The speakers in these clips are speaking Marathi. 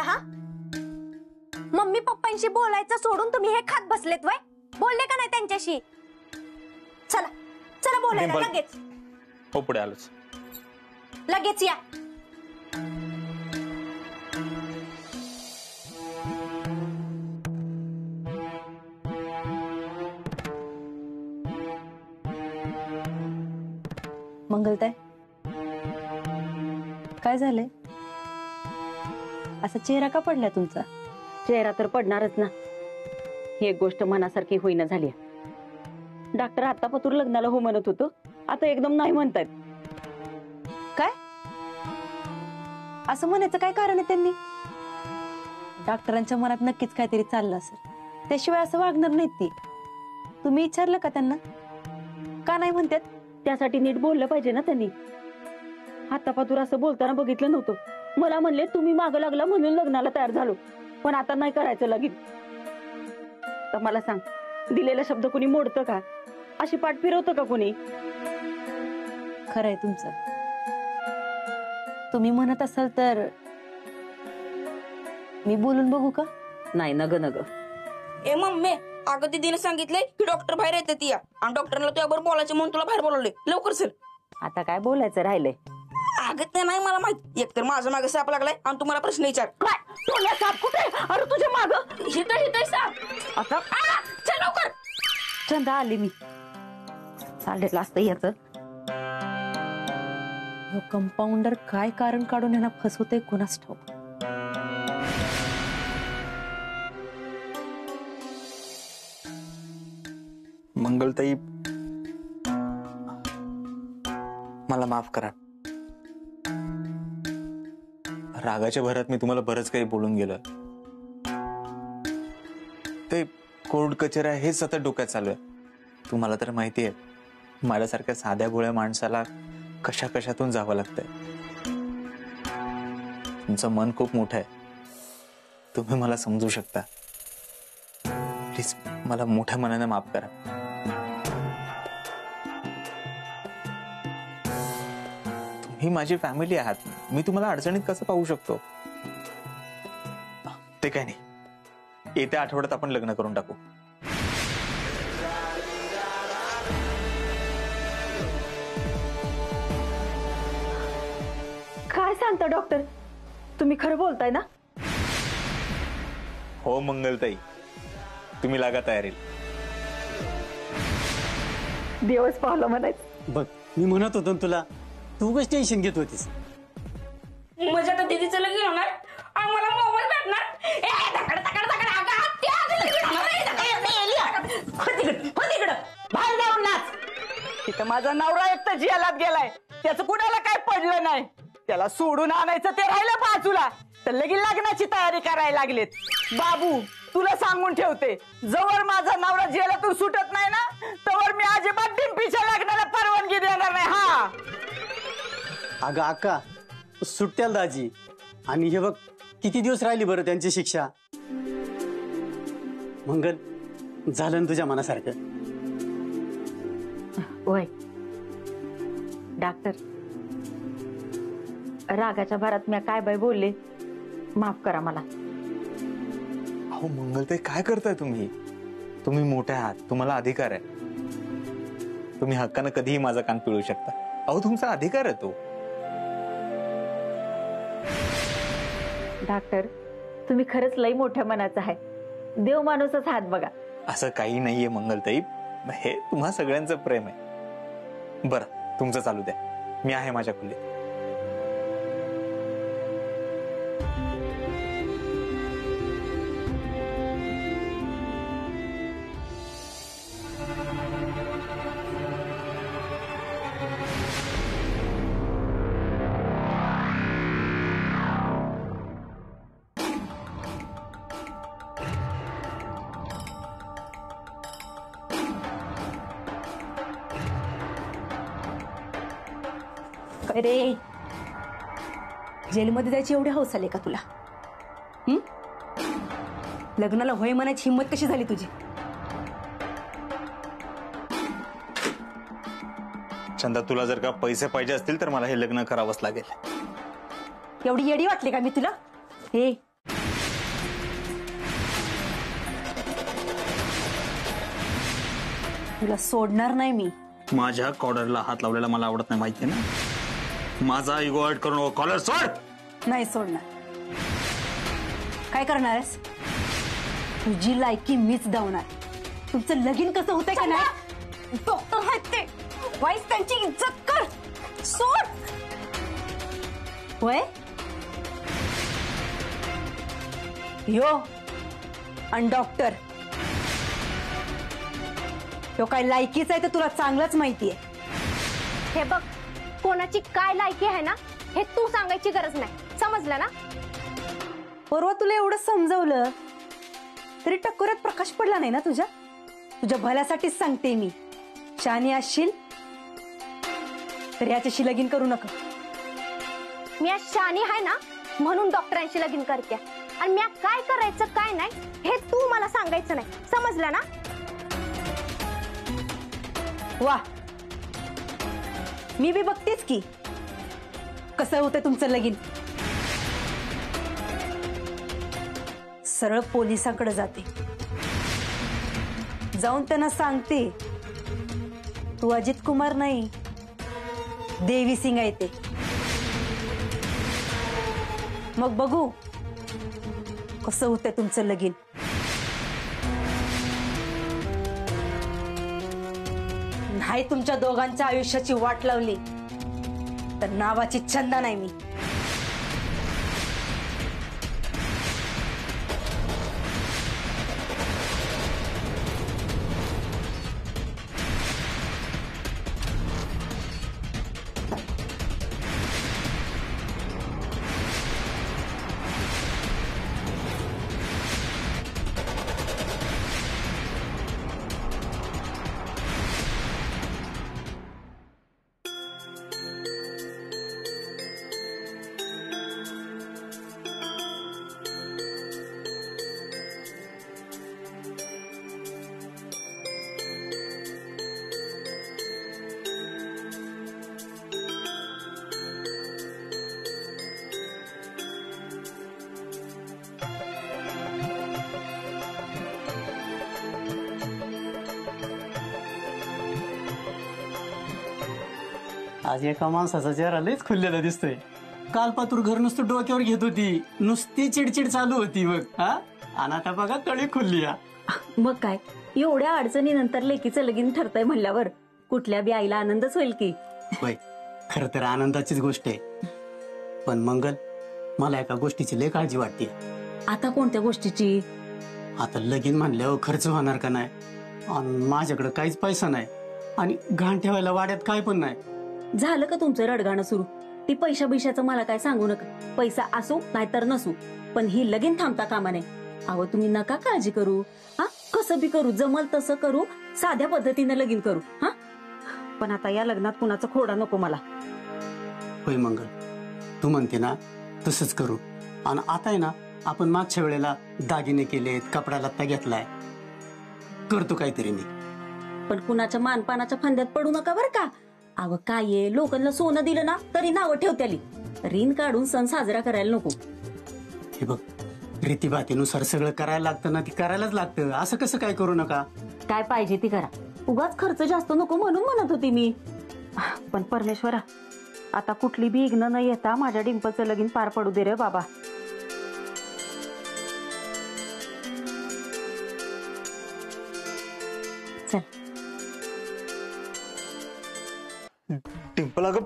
आता? हा, मम्मी पप्पांशी बोलायचं सोडून तुम्ही हे खात बसलेत वय? बोलले का नाही त्यांच्याशी? चला चला बोलायला लगेच. हो पुढे आलोच. लगेच या. मंगलताई, काय झालंय? असा चेहरा का पडला तुमचा? चेहरा तर पडणारच ना. ही एक गोष्ट मनासारखी होईना झाली. डॉक्टर आता पतूर लग्नाला हो म्हणत होतो, आता एकदम नाही म्हणतायत. काय असं म्हणायचं काय कारण आहे त्यांनी? डॉक्टरांच्या मनात नक्कीच काहीतरी चाललं असेल, त्याशिवाय असं वागणार नाहीत ती. तुम्ही विचारलं का त्यांना का नाही म्हणतात? त्यासाठी नीट बोललं पाहिजे ना त्यांनी. आता पतूर असं बोलताना बघितलं नव्हतं. मला म्हणले तुम्ही मागं लागला म्हणून लग्नाला तयार झालो, पण आता नाही करायचं लगीन. तर मला सांग, दिलेला शब्द कोणी मोडतं का? अशी पाठ फिरवतं का कोणी? खरंय तुमचं. तुम्ही म्हणत असाल तर मी बोलून बघू का? नाही नग नग. ए मम्मी, अगं दीदीने सांगितलंय की डॉक्टर बाहेर येते ती, आणि डॉक्टरला तुझ्याबरोबर बोलायचं म्हणून तुला बाहेर बोलवले. लवकर चल. आता काय बोलायचं राहिलंय? अगं ते नाही मला माहित. एकतर माझं मागे साप लागलाय आणि तुम्हाला प्रश्न विचार. काय तुला साप कुठे? अरे तुझ्या माग हिथं साप. आता चल लवकर. चंदा आली मी. चाललेलं असतं याच. कंपाऊंडर काय कारण काढून यांना फसवतंय कोणास ठाऊक. मंगलताई, मला माफ करा. रागाच्या भरात मी तुम्हाला बरंच काही बोलून गेलोय. ते कोर्ट कचेऱ्या हेच सतत डोक्यात चालू आहे. तुम्हाला तर माहिती आहे, माझ्यासारख्या साध्या भोळ्या माणसाला कशा कशातून जावं लागतंय. तुमचं मन खूप मोठं आहे, तुम्ही मला समजू शकता. प्लीज मला मोठ्या मनाने माफ करा. तुम्ही माझी फॅमिली आहात. मी तुम्हाला अडचणीत कसं पाहू शकतो? ते काय नाही, येत्या आठवड्यात आपण लग्न करून टाकू. काय सांगता डॉक्टर? तुम्ही खरं बोलताय ना? हो मंगलताई, तुम्ही लागा तयारीला. दिवस पावलं म्हणायचं. बघ, मी म्हणत होतो ना तुला, तू कशी टेन्शन घेत होतीस? म्हणजे आता दीदीचं लगीन होणार आणि मला मोबाईल भेटणार. बाहेर जाऊन नाच. तिथं माझा नवरा एकटा जियालात गेलाय, त्याचं कुणाला काय पडलं नाही. त्याला सोडून आणायचं ते राहिलं बाजूला, तर लगीन लग्नाची तयारी करायला लागलेत. बाबू, तुला सांगून ठेवते, जवळ माझा नवरा जेलातून सुटत नाही ना, तवर मी अजिबात डिंपीच्या लग्नाला परवानगी देणार नाही. हा अगं अक्का, सुट्ट्याला दाजी. आणि हे बघ, किती दिवस राहिली बरं त्यांची शिक्षा. मंगल, झालं ना तुझ्या मनासारखं? होय डॉक्टर, रागाच्या भरात मी काय बाय बोलले, माफ करा मला. अहो मंगलताई, काय करताय तुम्ही? तुम्ही मोठे आहात, तुम्हाला अधिकार आहे. तुम्ही हक्कानं कधीही माझा कान पिळू शकता. अहो तुमचा अधिकार आहे तो. डॉक्टर, तुम्ही खरंच लई मोठ्या मनाचा आहे. देव माणूसच हात बघा. असं काही नाहीये मंगलताई, हे तुम्हा सगळ्यांचं प्रेम आहे. बरं, तुमचं चालू द्या, मी आहे माझ्या खोलीत. अरे, जेलमध्ये जायची एवढी हौस आली का तुला? लग्नाला होय म्हणायची हिंमत कशी झाली तुझी? चंदा, तुला जर का पैसे पाहिजे असतील तर मला हे लग्न करावंच लागेल. एवढी येडी वाटली का मी तुला? हे तुला सोडणार नाही मी. माझ्या कॉलरला हात लावलेला मला आवडत नाही, माहितीये ना. माझा इगो हर्ट करून कॉलर सोड. नाही सोडणार. काय करणार आहेस? तुझी लायकी मीच दावणार. तुमचं लगीन कसं होतंय का नाही? डॉक्टर आहेत ते, वाईस त्यांची इज्जत कर. सोड. होय यो आणि डॉक्टर तो काय लायकीच आहे ते तुला चांगलंच माहितीये. हे बघ, कोणाची काय लायकी आहे ना हे तू सांगायची गरज नाही, समजलं ना. परवा तुला एवढं समजवलं तरी टक्कोऱ्यात प्रकाश पडला नाही ना तुझ्या. तुझ्या भल्यासाठीच सांगते मी. शानी असशील तर याच्याशी लगीन करू नका. मी आज शानी आहे ना म्हणून डॉक्टरांशी लगीन करते, आणि मी काय करायचं काय नाही हे तू मला सांगायचं नाही, समजलं ना. वा, मी बी बघतेच की कसं होतं तुमचं लगीन. सरळ पोलिसांकडे जाते, जाऊन त्यांना सांगते तू अजित कुमार नाही देवी सिंग आहे ते. मग बघू कसं होतंय तुमचं लगीन. नाही तुमच्या दोघांच्या आयुष्याची वाट लावली तर नावाची छंद नाही मी. आज एका माणसाचा चेहरा लयच खुललेला दिसतोय. काल पातूर घर नुसतं डोक्यावर घेत होती, नुसती चिडचिड चालू होती बघ. हा, आणि आता बघा कळी खुलली. मग काय, एवढ्या अडचणीनंतर लेकीचं लगीन ठरतंय म्हणल्यावर कुठल्या बी आईला आनंदच होईल की. होय, खर तर आनंदाचीच गोष्ट आहे. पण मंगल, मला एका गोष्टीची लय काळजी वाटते. आता कोणत्या गोष्टीची? आता लगीन म्हणल्यावर खर्च होणार का नाही, आणि माझ्याकडे काहीच पैसा नाही, आणि घाण ठेवायला वाड्यात काय पण नाही. झालं का तुमचं रडगाणं सुरू? ती पैशा बिशाचं मला काय सांगू नका. पैसा असो नाहीतर नसू, पण ही लगीन थांबता कामा नये. अहो तुम्ही नका काळजी करू. हा, कसं बी करू, जमल तसं करू, साध्या पद्धतीने लगीन करू. हा, पण आता या लग्नात कुणाचा खोडा नको मला. होय मंगल, तू म्हणते ना तसंच करू. आणि आता आहे ना, आपण मागच्या वेळेला दागिने केलेत, कपडा लत्ता घेतलाय, करतो काहीतरी मी. पण कुणाच्या मानपानाच्या फंद्यात पडू नका बरं का. अव काय आहे, लोकांना सोनं दिलं ना तरी नावं ठेवत्याली. रीन काढून सण साजरा करायला नको. हे बघ, रीतीभातीनुसार सगळं करायला लागतं ना, ती करायलाच लागतं. असं कसं काय करू नका. काय पाहिजे ती करा, उगाच खर्च जास्त नको म्हणून म्हणत होती मी. पण परमेश्वरा, आता कुठली बी इग्न न येता माझ्या डिंपलचं लगीन पार पडू दे रे बाबा. चल. डिंपल, अगं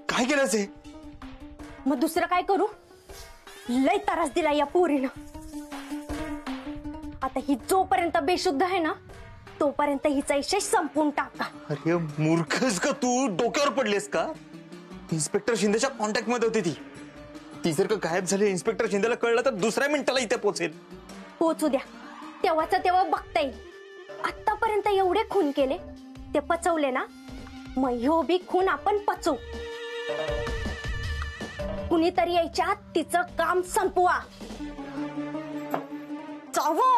काय केलंस हे? मग दुसरं काय करू? लय त्रास दिला या पोरीनं. आता ही जोपर्यंत बेशुद्ध आहे ना तोपर्यंत हिचा विषय संपून टाका. अरे मूर्खस का तू? डोक्यावर पडलेस का? इन्स्पेक्टर शिंदेच्या कॉन्टॅक्ट मध्ये होती ती जर का गायब झाली, इन्स्पेक्टर शिंदेला कळलं तर दुसऱ्या मिनिटाला इथे पोहोचेल. पोचू द्या, तेव्हाच तेव्हा बघता येईल. आतापर्यंत एवढे खून केले, ते पचवले ना, मग ह्यो बी खून आपण पचवू. कुणीतरी यायच्या आत तिचं काम संपवा. जावो.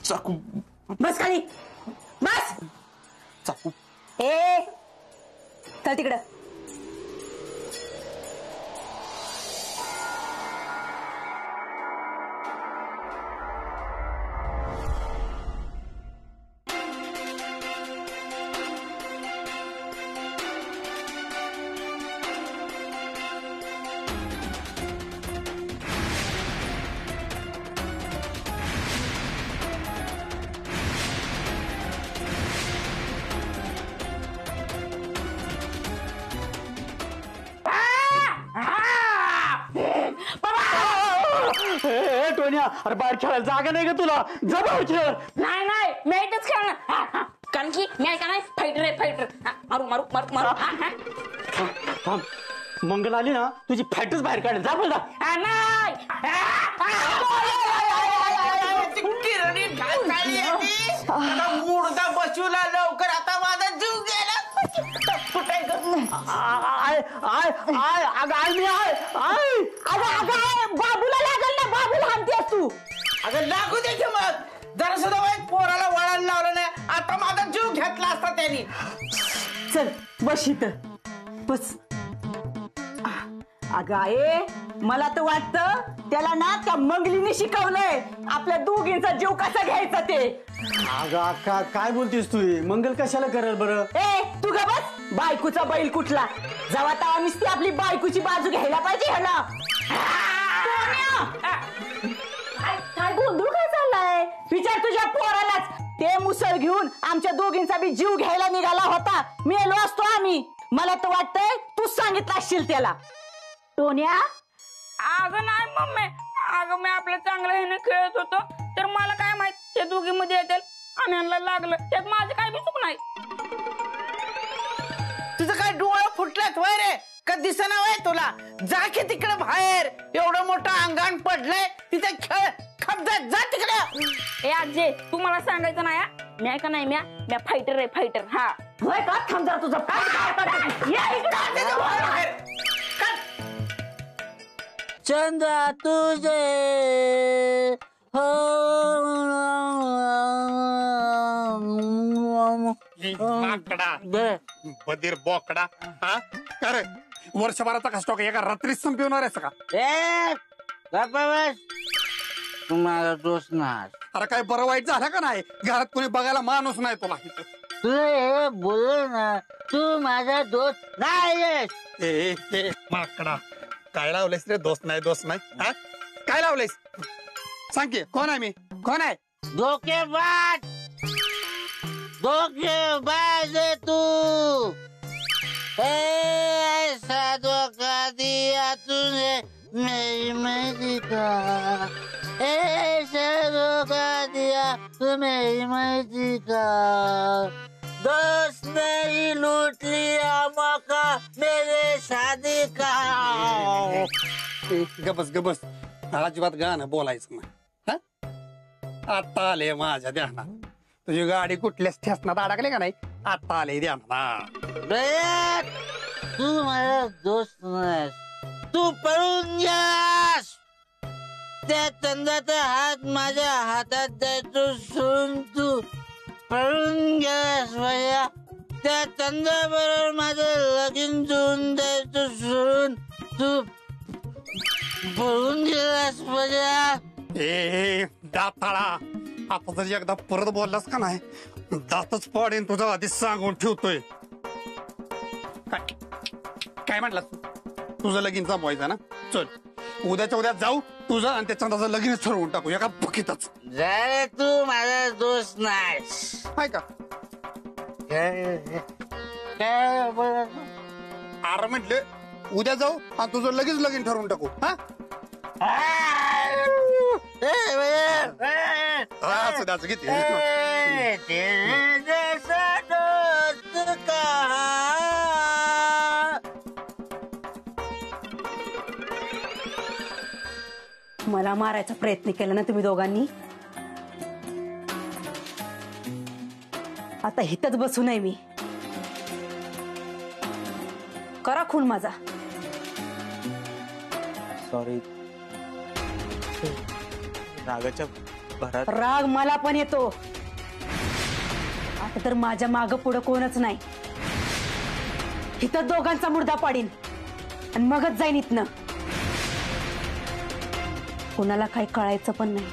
चाकू बस खाली बस. चाकू ए चल तिकडं. टोनिया, अरे बाहेर खेळायला जागा नाही का तुला? जा बाहेर खेळ. नाही नाही मी इथंच खेळणार. कारण की मी का नाही फायटर आहे फायटर. मारू मारू मारू मारू. थांब, मंगल आली ना तुझी फॅटच बाहेर काढेल. जा बोल. नाही मुर्दा बसवला लवकर. आता माझा जीव गेला. आय आय आय अगं आय मी आय आय. अगं बाबूला लागल ना. बाबूला हाणतेस तू. अगं लागू दे की मग. जरा सुद्धा वाईट पोराला वळण लावलं नाही. आता माझा जीव घेतला असता त्यांनी. चल बस इथं बस. अगं आहे मला तर वाटतं त्याला ना त्या मंगलीने शिकवलंय आपल्या दोघींचा जीव कसा घ्यायचा ते. अगं अक्का काय बोलतीस तू? मंगल कशाला करेल बरं? ए तू ग बस. बायकोचा बैल कुठला? जेव्हा तेव्हा नुसती आपली बायकोची बाजू घ्यायला पाहिजे ह्याला. काय गोंधळ काय चाललाय? विचार तुझ्या पोरालाच. ते मुसळ घेऊन आमच्या दोघींचा बी जीव घ्यायला निघाला होता. मेलो असतो आम्ही. मला तर वाटतंय तूच सांगितलं असशील त्याला. टोन्या अगं नाही मम्मी. अगं मी आपलं चांगलं ह्याने खेळत होतो तर मला काय माहित ते दोघी मध्ये येतील आणि यांना लागलं. त्यात माझं काय बी चूक नाही. तुझं काय डोळं फुटल्यात वय रे? का दिसना वय तुला? जा की तिकडे बाहेर. एवढं मोठं अंगण पडलंय तिथे खेळ खपजात. जा तिकडे. ए आजी तू मला सांगायचं नाही. मी का नाही म्या फायटर आहे फायटर. हा होय का? थांब जरा तुझं पाय. या इकडे. बाहेर. चंद्रा तुझे हो माकडा बधीर बोकडा. हा का रे? वर्षभराचा कष्ट एका रात्रीत संपवणार आहेस का? तुम्हाला दोष नाही. अरे काय बरं वाईट झालं का नाही? घरात कोणी बघायला माणूस नाही तुला. तुला बोल ना. तू माझा दोस्त नाही. माकडा काय लावलेस रे? दोस्त नाही दोस्त नाही. हा काय लावलेस? सांग की कोण आहे? मी कोण आहे? धोकेबाज तू. ऐसा धोखा दिया तूने मेरी मैत्री का. ऐसा धोखा दिया तू मेरी मैत्री का. दोस्त ने लूट लिया मौका मेरे शादी का. गबस गबस. अजिबात गाणं बोलायचं नाही. आता आले माझ्या ध्यानात. तुझी गाडी कुठल्या स्टेशनात अडकले का नाही? आता आले ध्यानात. तू माझा दोस्त नाही. तू पळून गेलास. त्या चंद्राचा हात माझ्या हातात द्यायचो सोडून तू पळून गेलास. भैया त्या चंद्राबरोबर माझं लगीन जुळून द्यायचं सोडून तू पळून गेलास. भैया ए दाताळा, आता जर एकदा परत बोललास का नाही दातच पाडेन तुझा. आधीच सांगून ठेवतोय. काय म्हटलास? तुझं लगीन जमवायचं ना? चल उद्याच्या उद्या जाऊ तुझं आणि त्या चंद्राचं लगीनच ठरवून टाकू एका बुकीतच. जरा तू माझा दोस्त नाही. हाय का? काय अरे म्हटले उद्या जाऊ आणि तुझं लगेच लगीन ठरवून टाकू. हा सुद्याच किती मला मारायचा प्रयत्न केला ना तुम्ही दोघांनी. आता हितच बसू नये मी. करा खून माझा. सॉरी. रागाच्या दिवसभरात राग मला पण येतो. आता तर माझ्या माग पुढं कोणच नाही. इथं दोघांचा मुर्दा पाडीन आणि मगच जाईन इथनं. कोणाला काही कळायचं पण नाही.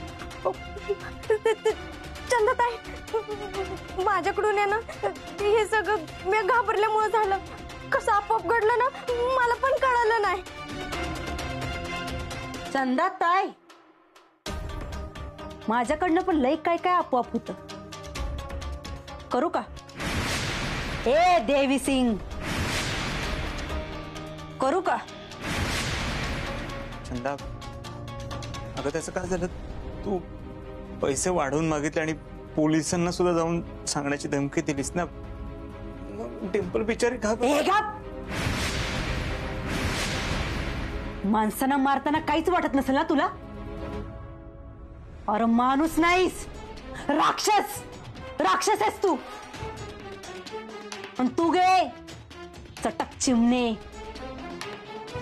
चंदाताई, माझ्याकडून आहे ना हे सगळं मी घाबरल्यामुळे झालं. कसं आपोआप घडलं ना मला पण कळालं नाही. चंदाताई, माझ्याकडनं पण लई काय काय आपोआप होत. करू का? ए देवी सिंग, करू का? चंदा, अगं त्याचं काय झालं, तू पैसे वाढवून मागितले आणि पोलिसांना सुद्धा जाऊन सांगण्याची धमकी दिलीस ना. डिंपल बिचारी ए गप! माणसांना मारताना काहीच वाटत नसेल ना तुला? अरे माणूस नाहीस, राक्षस. राक्षस आहेस तू. पण तू गे चटक चिमणे.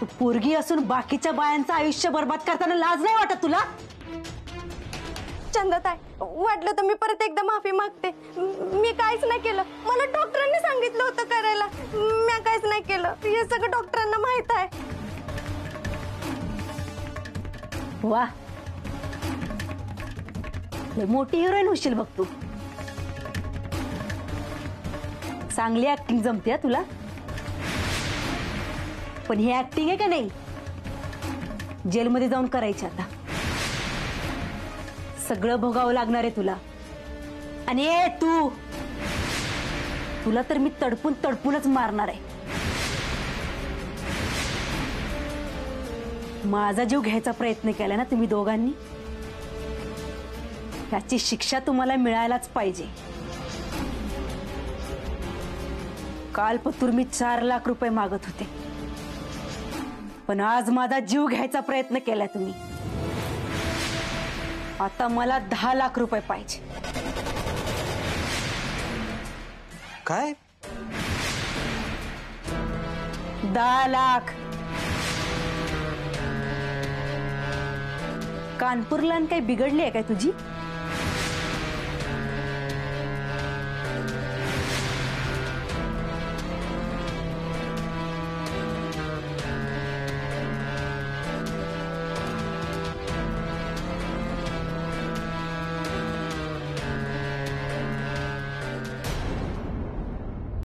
तू पोरगी असून बाकीच्या बायांचं आयुष्य बर्बाद करताना लाज नाही वाटत तुला? चंदाताई, वाटलं तर मी परत एकदा माफी मागते. मी काहीच नाही केलं. मला डॉक्टरांनी सांगितलं होतं करायला. मी काहीच नाही केलं. हे सगळं डॉक्टरांना माहित आहे. वा, लय मोठी हिरोईन होशील बघ तू. चांगली ऍक्टिंग जमते तुला. पण ही ऍक्टिंग आहे का नाही, जेलमध्ये जाऊन करायची. आता सगळं भोगावं लागणार आहे तुला. आणि तुला तर मी तडपून तडपूनच मारणार आहे. माझा जीव घ्यायचा प्रयत्न केला ना तुम्ही दोघांनी, याची शिक्षा तुम्हाला मिळायलाच पाहिजे. काल पतूर मी 4 लाख रुपये मागत होते, पण आज माझा जीव घ्यायचा प्रयत्न केलाय तुम्ही. आता मला 10 लाख रुपये पाहिजे. काय? 10 लाख. कानपूरला काही बिघडली आहे काय तुझी?